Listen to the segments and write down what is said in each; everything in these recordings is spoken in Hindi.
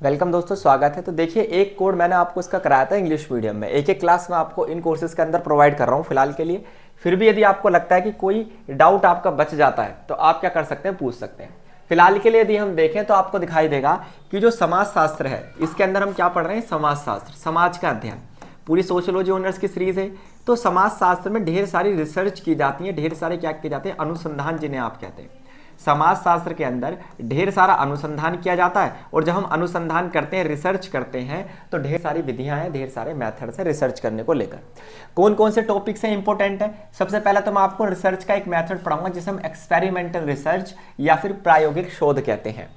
वेलकम दोस्तों, स्वागत है। तो देखिए, एक कोड मैंने आपको इसका कराया था इंग्लिश मीडियम में। एक क्लास में आपको इन कोर्सेज के अंदर प्रोवाइड कर रहा हूँ फिलहाल के लिए। फिर भी यदि आपको लगता है कि कोई डाउट आपका बच जाता है तो आप क्या कर सकते हैं, पूछ सकते हैं। फिलहाल के लिए यदि हम देखें तो आपको दिखाई देगा कि जो समाज शास्त्र है इसके अंदर हम क्या पढ़ रहे हैं, समाज शास्त्र, समाज का अध्ययन। पूरी सोशियोलॉजी ऑनर्स की सीरीज है। तो समाज शास्त्र में ढेर सारी रिसर्च की जाती है, ढेर सारे क्या किए जाते हैं, अनुसंधान जिन्हें आप कहते हैं। समाज शास्त्र के अंदर ढेर सारा अनुसंधान किया जाता है और जब हम अनुसंधान करते हैं, रिसर्च करते हैं, तो ढेर सारी विधियां हैं, ढेर सारे मेथड्स हैं रिसर्च करने को लेकर। कौन कौन से टॉपिक्स हैं इंपॉर्टेंट है। सबसे पहला तो मैं आपको रिसर्च का एक मेथड पढ़ाऊंगा जिसे हम एक्सपेरिमेंटल रिसर्च या फिर प्रायोगिक शोध कहते हैं।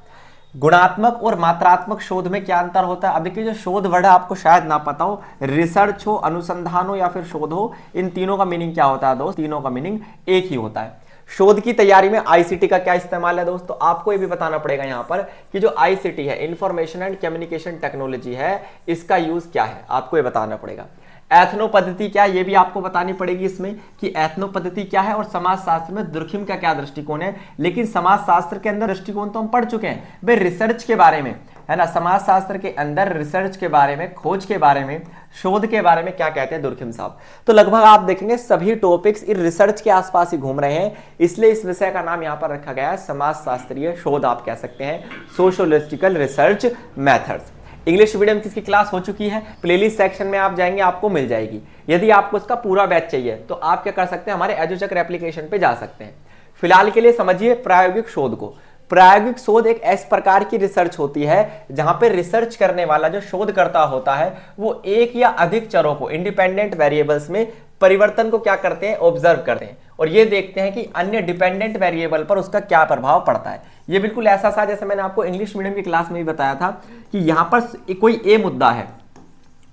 गुणात्मक और मात्रात्मक शोध में क्या अंतर होता है। अब देखिए, जो शोध वर्ड आपको शायद ना पता हो, रिसर्च हो, अनुसंधान हो या फिर शोध हो, इन तीनों का मीनिंग क्या होता है दोस्त, तीनों का मीनिंग एक ही होता है। शोध की तैयारी में आईसीटी का क्या इस्तेमाल है दोस्त, तो आपको ये भी बताना पड़ेगा यहां पर कि जो आईसीटी है, इंफॉर्मेशन एंड कम्युनिकेशन टेक्नोलॉजी है, इसका यूज क्या है, आपको ये बताना पड़ेगा। एथनो पद्धति क्या है, ये भी आपको बतानी पड़ेगी इसमें कि एथनो पद्धति क्या है। और समाज शास्त्र में दुर्खिम का क्या दृष्टिकोण है। लेकिन समाज शास्त्र के अंदर दृष्टिकोण तो हम पढ़ चुके हैं भाई, रिसर्च के बारे में है ना। समाज शास्त्र के अंदर रिसर्च के बारे में, खोज के बारे में, शोध के बारे में क्या कहते हैं दुर्खिम साहब। तो लगभग आप देखेंगे सभी टॉपिक्स इस रिसर्च के आसपास ही घूम रहे हैं, इसलिए इस विषय का नाम यहां पर रखा गया है समाज शास्त्रीय शोध, आप कह सकते हैं sociological research methods. English medium की इसकी क्लास हो चुकी है, प्लेलिस्ट सेक्शन में आप जाएंगे आपको मिल जाएगी। यदि आपको इसका पूरा बैच चाहिए तो आप क्या कर सकते हैं, हमारे एजुचक्र एप्लीकेशन पे जा सकते हैं। फिलहाल के लिए समझिए प्रायोगिक शोध को। प्रायोगिक शोध एक ऐसे प्रकार की रिसर्च होती है जहां पे रिसर्च करने वाला जो शोधकर्ता होता है वो एक या अधिक चरों को, इंडिपेंडेंट वेरिएबल्स में परिवर्तन को क्या करते हैं, ऑब्जर्व करते हैं और ये देखते हैं कि अन्य डिपेंडेंट वेरिएबल पर उसका क्या प्रभाव पड़ता है। ये बिल्कुल ऐसा सा जैसे मैंने आपको इंग्लिश मीडियम की क्लास में भी बताया था कि यहां पर कोई ए मुद्दा है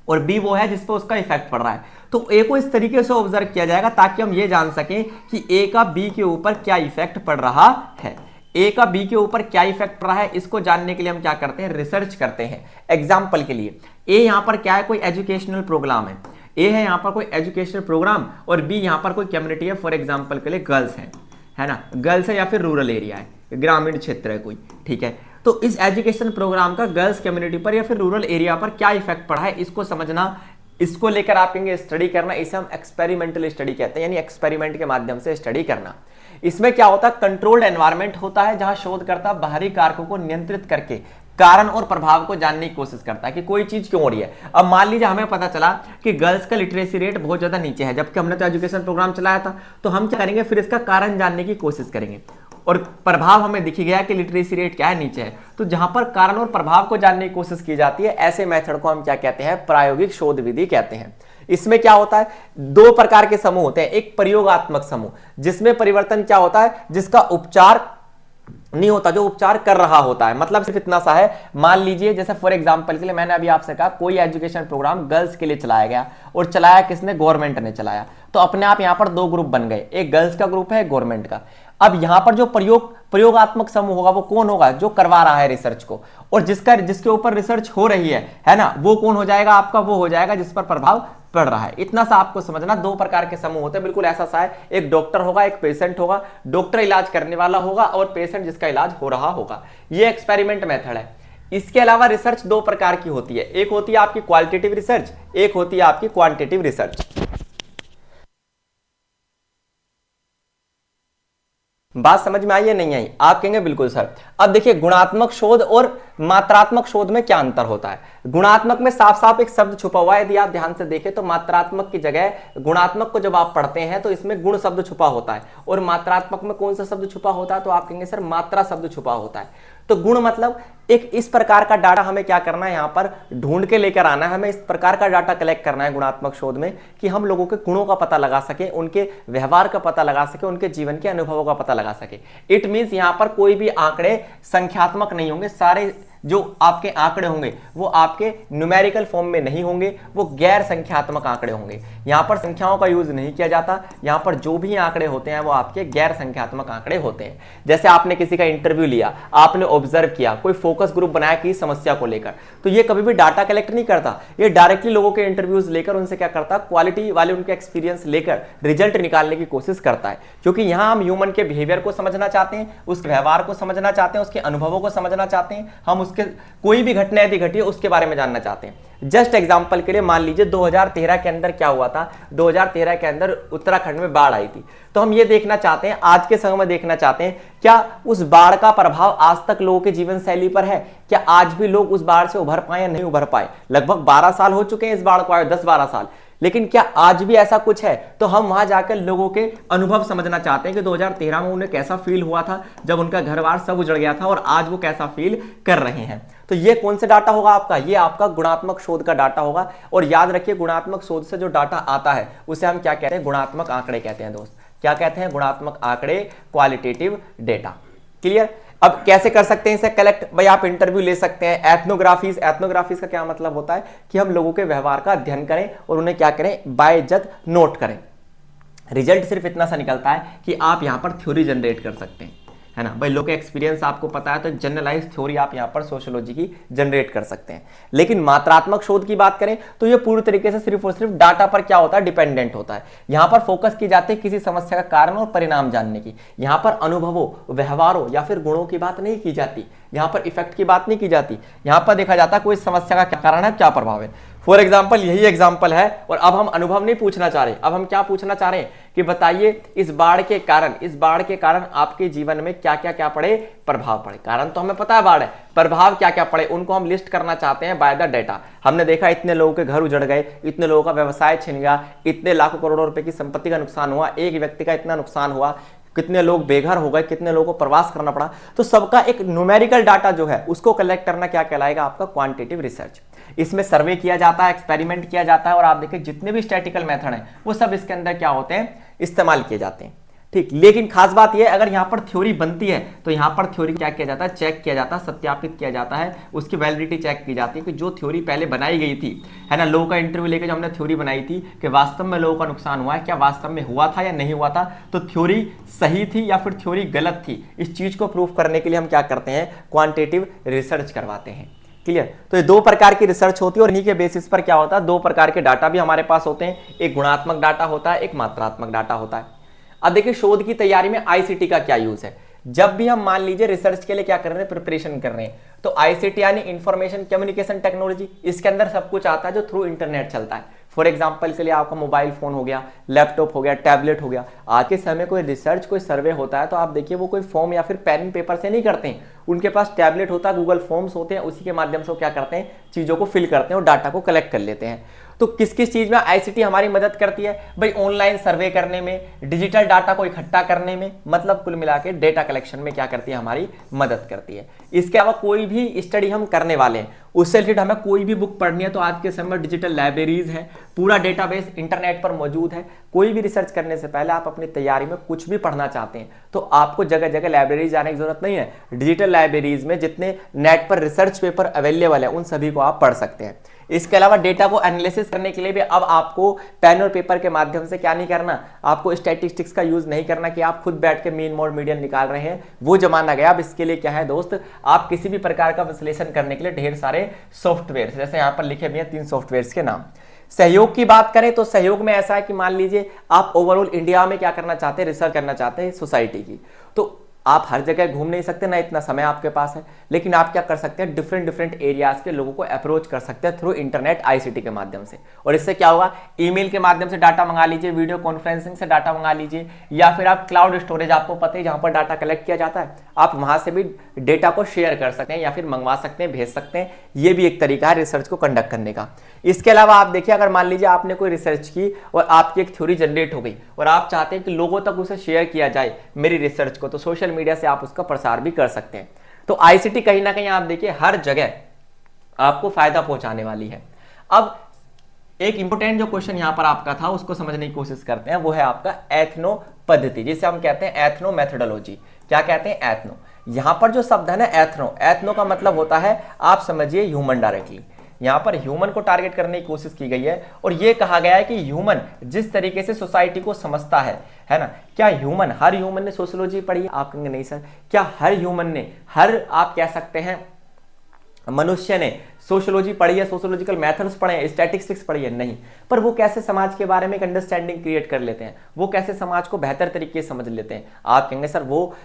और बी वो है जिस पर उसका इफेक्ट पड़ रहा है। तो ए को इस तरीके से ऑब्जर्व किया जाएगा ताकि हम ये जान सकें कि ए का बी के ऊपर क्या इफेक्ट पड़ रहा है। ए का बी के ऊपर क्या इफेक्ट पड़ रहा है, इसको जानने के लिए हम क्या करते हैं, रिसर्च करते हैं। एग्जाम्पल के लिए ए यहां पर क्या है, कोई एजुकेशनल प्रोग्राम है। ए है यहां पर कोई एजुकेशनल प्रोग्राम और बी यहां पर कोई कम्युनिटी है, फॉर एग्जाम्पल के लिए गर्ल्स है ना, गर्ल्स है या फिर रूरल एरिया है, ग्रामीण क्षेत्र है कोई, ठीक है। तो इस एजुकेशन प्रोग्राम का गर्ल्स कम्युनिटी पर या फिर रूरल एरिया पर क्या इफेक्ट पड़ा है, इसको समझना, इसको लेकर आप कहेंगे स्टडी करना, इसे हम एक्सपेरिमेंटल स्टडी कहते हैं, यानी एक्सपेरिमेंट के माध्यम से स्टडी करना। इसमें क्या होता है, कंट्रोल्ड एनवायरनमेंट होता है जहां शोधकर्ता बाहरी कारकों को नियंत्रित करके कारण और प्रभाव को जानने की कोशिश करता है कि कोई चीज क्यों हो रही है। अब मान लीजिए हमें पता चला कि गर्ल्स का लिटरेसी रेट बहुत ज्यादा नीचे है, जबकि हमने तो एजुकेशन प्रोग्राम चलाया था, तो हम क्या करेंगे, फिर इसका कारण जानने की कोशिश करेंगे और प्रभाव हमें दिख गया कि लिटरेसी रेट क्या है, नीचे है। तो जहां पर कारण और प्रभाव को जानने की कोशिश की जाती है, ऐसे मेथड को हम क्या कहते हैं, प्रायोगिक शोध विधि कहते हैं। इसमें क्या होता है, दो प्रकार के समूह होते हैं। एक प्रयोगात्मक समूह जिसमें परिवर्तन क्या होता है, जिसका उपचार नहीं होता, जो उपचार कर रहा होता है। मतलब सिर्फ इतना सा है, मान लीजिए जैसे फॉर एग्जांपल के लिए मैंने अभी आपसे कहा कोई एजुकेशन प्रोग्राम गर्ल्स के लिए चलाया गया और चलाया किसने, गवर्नमेंट ने चलाया। तो अपने आप यहां पर दो ग्रुप बन गए, एक गर्ल्स का ग्रुप है, एक गवर्नमेंट का। अब यहां पर जो प्रयोगात्मक समूह होगा वो कौन होगा, जो करवा रहा है रिसर्च को, और जिसके ऊपर रिसर्च हो रही है ना, वो कौन हो जाएगा आपका, वो हो जाएगा जिस पर प्रभाव पड़ रहा है। इतना सा आपको समझना, दो प्रकार के समूह होते हैं, बिल्कुल ऐसा सा है, एक डॉक्टर होगा, एक पेशेंट होगा। डॉक्टर इलाज करने वाला होगा और पेशेंट जिसका इलाज हो रहा होगा। ये एक्सपेरिमेंट मेथड है। इसके अलावा रिसर्च दो प्रकार की होती है, एक होती है आपकी क्वालिटेटिव रिसर्च, एक होती है आपकी क्वांटिटेटिव रिसर्च। बात समझ में आई या नहीं आई, आप कहेंगे बिल्कुल सर। अब देखिए, गुणात्मक शोध और मात्रात्मक शोध में क्या अंतर होता है। गुणात्मक में साफ साफ एक शब्द छुपा हुआ है, यदि आप ध्यान से देखें तो मात्रात्मक की जगह गुणात्मक को जब आप पढ़ते हैं तो इसमें गुण शब्द छुपा होता है, और मात्रात्मक में कौन सा शब्द छुपा होता है, तो आप कहेंगे सर मात्रा शब्द छुपा होता है। तो गुण मतलब एक इस प्रकार का डाटा हमें क्या करना है, यहां पर ढूंढ के लेकर आना है, हमें इस प्रकार का डाटा कलेक्ट करना है गुणात्मक शोध में कि हम लोगों के गुणों का पता लगा सके, उनके व्यवहार का पता लगा सके, उनके जीवन के अनुभवों का पता लगा सके। इट मींस यहां पर कोई भी आंकड़े संख्यात्मक नहीं होंगे, सारे जो आपके आंकड़े होंगे वो आपके न्यूमेरिकल फॉर्म में नहीं होंगे, वो गैर संख्यात्मक आंकड़े होंगे। यहां पर संख्याओं का यूज नहीं किया जाता, यहां पर जो भी आंकड़े होते हैं वो आपके गैर संख्यात्मक आंकड़े होते हैं। जैसे आपने किसी का इंटरव्यू लिया, आपने ऑब्जर्व किया, कोई फोकस ग्रुप बनाया किसी समस्या को लेकर, तो ये कभी भी डाटा कलेक्ट नहीं करता, ये डायरेक्टली लोगों के इंटरव्यूज लेकर उनसे क्या करता, क्वालिटी वाले उनके एक्सपीरियंस लेकर रिजल्ट निकालने की कोशिश करता है। क्योंकि यहां हम ह्यूमन के बिहेवियर को समझना चाहते हैं, उसके व्यवहार को समझना चाहते हैं, उसके अनुभवों को समझना चाहते हैं, हम उसके उसके कोई भी घटना यदि घटी है उसके बारे में जानना चाहते हैं। जस्ट एग्जांपल के लिए मान लीजिए 2013 के अंदर क्या हुआ था, 2013 के अंदर उत्तराखंड में बाढ़ आई थी। तो हम ये देखना चाहते हैं, आज के समय में देखना चाहते हैं क्या उस बाढ़ का प्रभाव आज तक लोगों के जीवन शैली पर है, क्या आज भी लोग उस बाढ़ से उभर पाए या नहीं उभर पाए। लगभग 12 साल हो चुके हैं इस बाढ़ को आए, 10-12 साल, लेकिन क्या आज भी ऐसा कुछ है। तो हम वहां जाकर लोगों के अनुभव समझना चाहते हैं कि 2013 में उन्हें कैसा फील हुआ था जब उनका घर बार सब उजड़ गया था और आज वो कैसा फील कर रहे हैं। तो ये कौन सा डाटा होगा आपका, ये आपका गुणात्मक शोध का डाटा होगा। और याद रखिए गुणात्मक शोध से जो डाटा आता है उसे हम क्या कहते हैं, गुणात्मक आंकड़े कहते हैं दोस्त। क्या कहते हैं, गुणात्मक आंकड़े, क्वालिटेटिव डेटा। क्लियर। अब कैसे कर सकते हैं इसे कलेक्ट, भाई आप इंटरव्यू ले सकते हैं। एथनोग्राफीज, एथनोग्राफीज का क्या मतलब होता है कि हम लोगों के व्यवहार का अध्ययन करें और उन्हें क्या करें, बायज्जत नोट करें। रिजल्ट सिर्फ इतना सा निकलता है कि आप यहां पर थ्योरी जनरेट कर सकते हैं, है ना भाई। लोग एक्सपीरियंस आपको पता है तो जनरलाइज थ्योरी आप यहां पर सोशियोलॉजी की जनरेट कर सकते हैं। लेकिन मात्रात्मक शोध की बात करें तो ये पूरी तरीके से सिर्फ और सिर्फ डाटा पर क्या होता है, डिपेंडेंट होता है। यहां पर फोकस की जाती है किसी समस्या का कारण और परिणाम जानने की। यहां पर अनुभवों, व्यवहारों या फिर गुणों की बात नहीं की जाती, यहां पर इफेक्ट की बात नहीं की जाती। यहां पर देखा जाता है कोई समस्या का क्या कारण है, क्या प्रभाव है। फॉर एग्जाम्पल यही एग्जाम्पल है। और अब हम अनुभव नहीं पूछना चाह रहे, अब हम क्या पूछना चाह रहे हैं कि बताइए इस बाढ़ के कारण आपके जीवन में क्या क्या क्या पड़े, प्रभाव पड़े। कारण तो हमें पता है बाढ़ है, प्रभाव क्या क्या पड़े उनको हम लिस्ट करना चाहते हैं बाय द डेटा। हमने देखा इतने लोगों के घर उजड़ गए, इतने लोगों का व्यवसाय छिन गया, इतने लाखों करोड़ों रुपए की संपत्ति का नुकसान हुआ, एक व्यक्ति का इतना नुकसान हुआ, कितने लोग बेघर हो गए, कितने लोगों को प्रवास करना पड़ा। तो सबका एक न्यूमेरिकल डाटा जो है उसको कलेक्ट करना क्या कहलाएगा, आपका क्वांटिटेटिव रिसर्च। इसमें सर्वे किया जाता है, एक्सपेरिमेंट किया जाता है और आप देखिए जितने भी स्टैटिकल मेथड हैं वो सब इसके अंदर क्या होते हैं, इस्तेमाल किए जाते हैं। ठीक, लेकिन खास बात यह अगर यहां पर थ्योरी बनती है तो यहां पर थ्योरी क्या किया जाता है, चेक किया जाता है, सत्यापित किया जाता है, उसकी वैलिडिटी चेक की जाती है कि जो थ्योरी पहले बनाई गई थी, है ना, लोगों का इंटरव्यू लेकर जो हमने थ्योरी बनाई थी कि वास्तव में लोगों का नुकसान हुआ है, क्या वास्तव में हुआ था या नहीं हुआ था, तो थ्योरी सही थी या फिर थ्योरी गलत थी, इस चीज को प्रूफ करने के लिए हम क्या करते हैं, क्वांटिटेटिव रिसर्च करवाते हैं। क्लियर। तो ये दो प्रकार की रिसर्च होती है और इन्हीं के बेसिस पर क्या होता है, दो प्रकार के डाटा भी हमारे पास होते हैं, एक गुणात्मक डाटा होता है, एक मात्रात्मक डाटा होता है। अब देखिए शोध की तैयारी में आईसीटी का क्या यूज है। जब भी हम मान लीजिए रिसर्च के लिए क्या कर रहे हैं, प्रिपरेशन कर रहे हैं, तो आईसीटी यानी इंफॉर्मेशन कम्युनिकेशन टेक्नोलॉजी, इसके अंदर सब कुछ आता है जो थ्रू इंटरनेट चलता है। फॉर एग्जाम्पल के लिए आपका मोबाइल फोन हो गया, लैपटॉप हो गया, टैबलेट हो गया। आज के समय कोई रिसर्च, कोई सर्वे होता है तो आप देखिए वो कोई फॉर्म या फिर पेन पेपर से नहीं करते हैं, उनके पास टैबलेट होता है, गूगल फॉर्म्स होते हैं, उसी के माध्यम से वो क्या करते हैं, चीजों को फिल करते हैं और डाटा को कलेक्ट कर लेते हैं। तो किस किस चीज में आईसीटी हमारी मदद करती है भाई, ऑनलाइन सर्वे करने में, डिजिटल डाटा को इकट्ठा करने में, मतलब कुल मिला के डेटा कलेक्शन में क्या करती है, हमारी मदद करती है। इसके अलावा कोई भी स्टडी हम करने वाले हैं उससे रिलेटेड हमें कोई भी बुक पढ़नी है तो आज के समय में डिजिटल लाइब्रेरीज है, पूरा डेटाबेस इंटरनेट पर मौजूद है। कोई भी रिसर्च करने से पहले आप अपनी तैयारी में कुछ भी पढ़ना चाहते हैं तो आपको जगह जगह लाइब्रेरी जाने की जरूरत नहीं है। डिजिटल लाइब्रेरीज में जितने नेट पर रिसर्च पेपर अवेलेबल है उन सभी को आप पढ़ सकते हैं। इसके अलावा डेटा को एनालिसिस करने के लिए भी अब आपको पेन और पेपर के माध्यम से क्या नहीं करना, आपको स्टैटिस्टिक्स का यूज नहीं करना कि आप खुद बैठ के मीन मोड मीडियन निकाल रहे हैं, वो जमाना गया। अब इसके लिए क्या है दोस्त, आप किसी भी प्रकार का विश्लेषण करने के लिए ढेर सारे सॉफ्टवेयर, जैसे यहाँ पर लिखे हुए हैं 3 सॉफ्टवेयर के नाम। सहयोग की बात करें तो सहयोग में ऐसा है कि मान लीजिए आप ओवरऑल इंडिया में क्या करना चाहते हैं, रिसर्च करना चाहते हैं सोसाइटी की, तो आप हर जगह घूम नहीं सकते, ना इतना समय आपके पास है, लेकिन आप क्या कर सकते हैं, डिफरेंट एरियाज के लोगों को अप्रोच कर सकते हैं थ्रू इंटरनेट आईसीटी के माध्यम से। और इससे क्या होगा, ईमेल के माध्यम से डाटा मंगा लीजिए, वीडियो कॉन्फ्रेंसिंग से डाटा मंगा लीजिए, या फिर आप क्लाउड स्टोरेज, आपको पता है जहां पर डाटा कलेक्ट किया जाता है, आप वहां से भी डेटा को शेयर कर सकते हैं या फिर मंगवा सकते हैं, भेज सकते हैं। ये भी एक तरीका है रिसर्च को कंडक्ट करने का। इसके अलावा आप देखिए, अगर मान लीजिए आपने कोई रिसर्च की और आपकी एक थ्योरी जनरेट हो गई और आप चाहते हैं कि लोगों तक उसे शेयर किया जाए मेरी रिसर्च को, तो सोशल मीडिया से आप उसका प्रसार भी कर सकते हैं। तो आईसीटी कहीं ना कहीं आप देखिए हर जगह आपको फायदा पहुंचाने वाली है। अब एक इंपोर्टेंट जो क्वेश्चन यहां पर आपका था उसको समझने की कोशिश करते हैं, वो है आपका एथनो पद्धति, जिसे हम कहते हैं एथनो मेथोडोलॉजी। क्या कहते हैं, एथनो। यहां पर जो शब्द है ना एथनो, एथनो का मतलब होता है, आप समझिए ह्यूमन डायरेक्टली। यहां पर ह्यूमन को टारगेट करने की कोशिश की गई है और यह कहा गया है कि ह्यूमन जिस तरीके से सोसाइटी को समझता है ना, क्या ह्यूमन, हर ह्यूमन ने सोशियोलॉजी पढ़ी है? आप कहेंगे नहीं सर। क्या हर ह्यूमन ने, हर आप कह सकते हैं मनुष्य ने सोशियोलॉजी पढ़ी है, सोशियोलॉजिकल मेथड्स पढ़े हैं, स्टैटिस्टिक्स पढ़ी है? नहीं। पर वो कैसे समाज के बारे में एक अंडरस्टैंडिंग क्रिएट कर लेते हैं, वो कैसे समाज को बेहतर तरीके से समझ लेते हैं? आप कहेंगे सर वो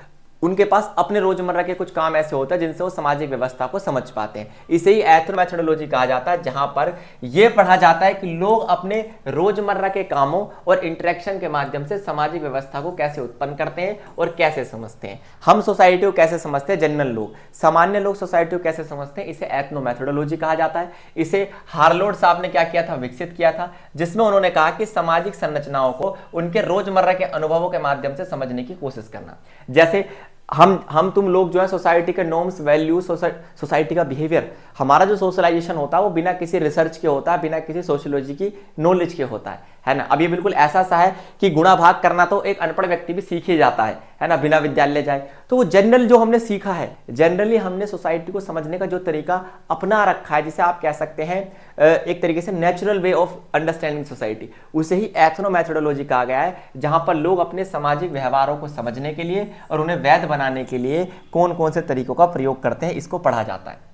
उनके पास अपने रोजमर्रा के कुछ काम ऐसे होते हैं जिनसे वो सामाजिक व्यवस्था को समझ पाते हैं। इसे ही एथनोमेथोडोलॉजी कहा जाता है, जहां पर यह पढ़ा जाता है कि लोग अपने रोजमर्रा के कामों और इंटरेक्शन के माध्यम से सामाजिक व्यवस्था को कैसे उत्पन्न करते हैं और कैसे समझते हैं। हम सोसाइटी को कैसे समझते हैं, जनरल लोग, सामान्य लोग सोसाइटी को कैसे समझते हैं, इसे एथनोमेथोडोलॉजी कहा जाता है। इसे हार्लोड साहब ने क्या किया था, विकसित किया था, जिसमें उन्होंने कहा कि सामाजिक संरचनाओं को उनके रोजमर्रा के अनुभवों के माध्यम से समझने की कोशिश करना। जैसे हम तुम लोग जो है सोसाइटी के नॉर्म्स, वैल्यूज, सोसाइटी का बिहेवियर, हमारा जो सोशलाइजेशन होता है वो बिना किसी रिसर्च के होता है, बिना किसी सोशियोलॉजी की नॉलेज के होता है ना। अब ये बिल्कुल ऐसा सा है कि गुणा भाग करना तो एक अनपढ़ व्यक्ति भी सीख ही जाता है ना, बिना विद्यालय जाए। तो वो जनरल जो हमने सीखा है, जनरली हमने सोसाइटी को समझने का जो तरीका अपना रखा है, जिसे आप कह सकते हैं एक तरीके से natural way of understanding society, उसे ही एथनोमेथोडोलॉजी कहा गया है, जहां पर लोग अपने सामाजिक व्यवहारों को समझने के लिए और उन्हें वैध बनाने के लिए कौन कौन से तरीकों का प्रयोग करते हैं, इसको पढ़ा जाता है।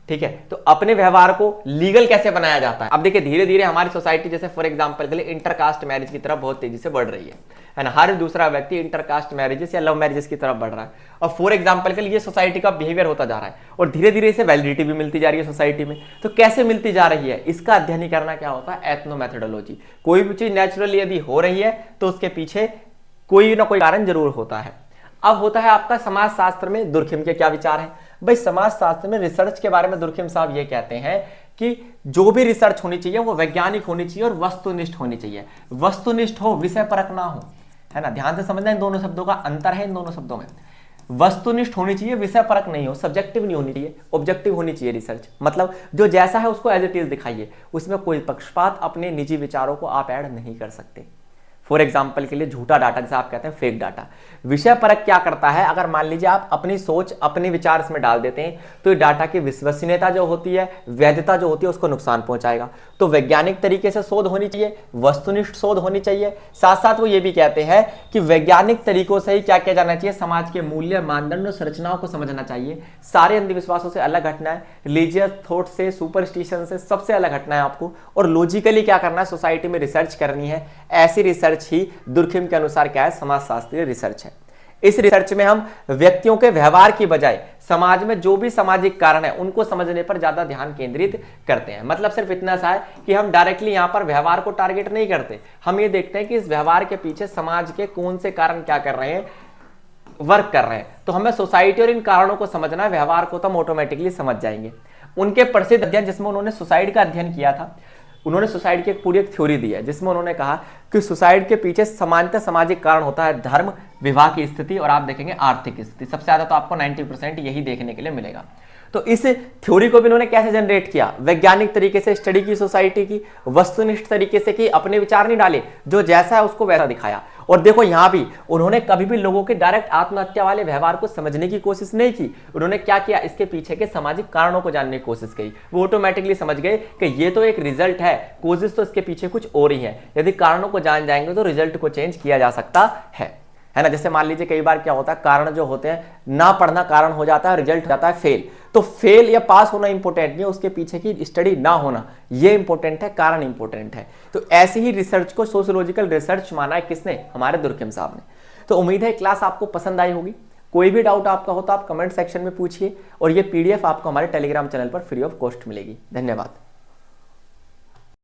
ठीक है, तो अपने व्यवहार को लीगल कैसे बनाया जाता है। अब देखिए धीरे धीरे हमारी सोसाइटी जैसे फॉर एग्जांपल के लिए इंटरकास्ट मैरिज की तरफ बहुत तेजी से बढ़ रही है ना। हर दूसरा व्यक्ति इंटरकास्ट मैरिजेस या लव मैरिजेस की तरफ बढ़ रहा है, और फॉर एग्जांपल के लिए ये सोसाइटी का बिहेवियर होता जा रहा है, और धीरे धीरे इसे वैलिडिटी भी मिलती जा रही है सोसाइटी में। तो कैसे मिलती जा रही है, इसका अध्ययन ही करना क्या होता है, एथनोमेथोडोलॉजी। कोई भी चीज नेचुरली यदि हो रही है तो उसके पीछे कोई ना कोई कारण जरूर होता है। अब होता है आपका समाज शास्त्र में दुर्खिम के क्या विचार हैं। भाई समाज शास्त्र में रिसर्च के बारे में दुर्खिम साहब ये कहते हैं कि जो भी रिसर्च होनी चाहिए वो वैज्ञानिक होनी चाहिए और वस्तुनिष्ठ होनी चाहिए। वस्तुनिष्ठ हो, विषय परक ना हो, है ना। ध्यान से समझना, इन दोनों शब्दों का अंतर है। इन दोनों शब्दों में वस्तुनिष्ठ होनी चाहिए, विषय परक नहीं हो, सब्जेक्टिव नहीं होनी चाहिए, ऑब्जेक्टिव होनी चाहिए रिसर्च। मतलब जो जैसा है उसको एज इट इज दिखाइए, उसमें कोई पक्षपात, अपने निजी विचारों को आप ऐड नहीं कर सकते। फॉर एग्जाम्पल के लिए झूठा डाटा, जिसे आप कहते हैं फेक डाटा। विषय परक क्या करता है, अगर मान लीजिए आप अपनी सोच, अपने विचार इसमें डाल देते हैं तो ये डाटा की विश्वसनीयता जो होती है, वैधता जो होती है, उसको नुकसान पहुंचाएगा। तो वैज्ञानिक तरीके से शोध होनी चाहिए, वस्तुनिष्ठ शोध होनी चाहिए। साथ साथ वो ये भी कहते हैं कि वैज्ञानिक तरीकों से ही क्या किया जाना चाहिए, समाज के मूल्य, मानदंड और संरचनाओं को समझना चाहिए। सारे अंधविश्वासों से अलग हटना है, रिलीजियस थॉट से, सुपरस्टिशन से, सबसे अलग हटना है आपको, और लॉजिकली क्या करना है, सोसाइटी में रिसर्च करनी है। ऐसी रिसर्च ही दुर्खिम के अनुसार क्या है, समाजशास्त्रीय रिसर्च है। इस रिसर्च में हम व्यक्तियों के व्यवहार की बजाय समाज में जो भी सामाजिक कारण है उनको समझने पर ज्यादा ध्यान केंद्रित करते हैं। मतलब सिर्फ इतना सा है कि हम डायरेक्टली यहां पर व्यवहार को टारगेट नहीं करते, हम ये देखते हैं कि इस व्यवहार के पीछे समाज के कौन से कारण क्या कर रहे हैं, वर्क कर रहे हैं। तो हमें सोसाइटी और इन कारणों को समझना है, व्यवहार को तो हम ऑटोमेटिकली समझ जाएंगे। उनके प्रसिद्ध अध्ययन जिसमें उन्होंने सुसाइड का अध्ययन किया था, उन्होंने सुसाइड की एक पूरी एक थ्योरी दी है, जिसमें उन्होंने कहा कि सुसाइड के पीछे सामान्यतः सामाजिक कारण होता है धर्म, विवाह की स्थिति और आप देखेंगे आर्थिक स्थिति। सबसे ज्यादा तो आपको 90% यही देखने के लिए मिलेगा। तो इस थ्योरी को भी उन्होंने कैसे जनरेट किया, वैज्ञानिक तरीके से स्टडी की सोसाइटी की, वस्तुनिष्ठ तरीके से की, अपने विचार नहीं डाले, जो जैसा है उसको वैसा दिखाया। और देखो यहां भी उन्होंने कभी भी लोगों के डायरेक्ट आत्महत्या वाले व्यवहार को समझने की कोशिश नहीं की। उन्होंने क्या किया, इसके पीछे के सामाजिक कारणों को जानने की कोशिश की। वो ऑटोमेटिकली समझ गए कि ये तो एक रिजल्ट है, कोशिश तो इसके पीछे कुछ और ही है। यदि कारणों को जान जाएंगे तो रिजल्ट को चेंज किया जा सकता है ना। जैसे मान लीजिए कई बार क्या होता है, कारण जो होते हैं, ना पढ़ना कारण हो जाता है, रिजल्ट हो जाता है फेल। तो फेल या पास होना इंपॉर्टेंट नहीं है, उसके पीछे की स्टडी ना होना ये इंपॉर्टेंट है, कारण इंपॉर्टेंट है। तो ऐसे ही रिसर्च को सोशियोलॉजिकल रिसर्च माना है किसने, हमारे दुर्खिम साहब ने। तो उम्मीद है क्लास आपको पसंद आई होगी। कोई भी डाउट आपका हो तो आप कमेंट सेक्शन में पूछिए, और ये PDF आपको हमारे टेलीग्राम चैनल पर फ्री ऑफ कॉस्ट मिलेगी। धन्यवाद।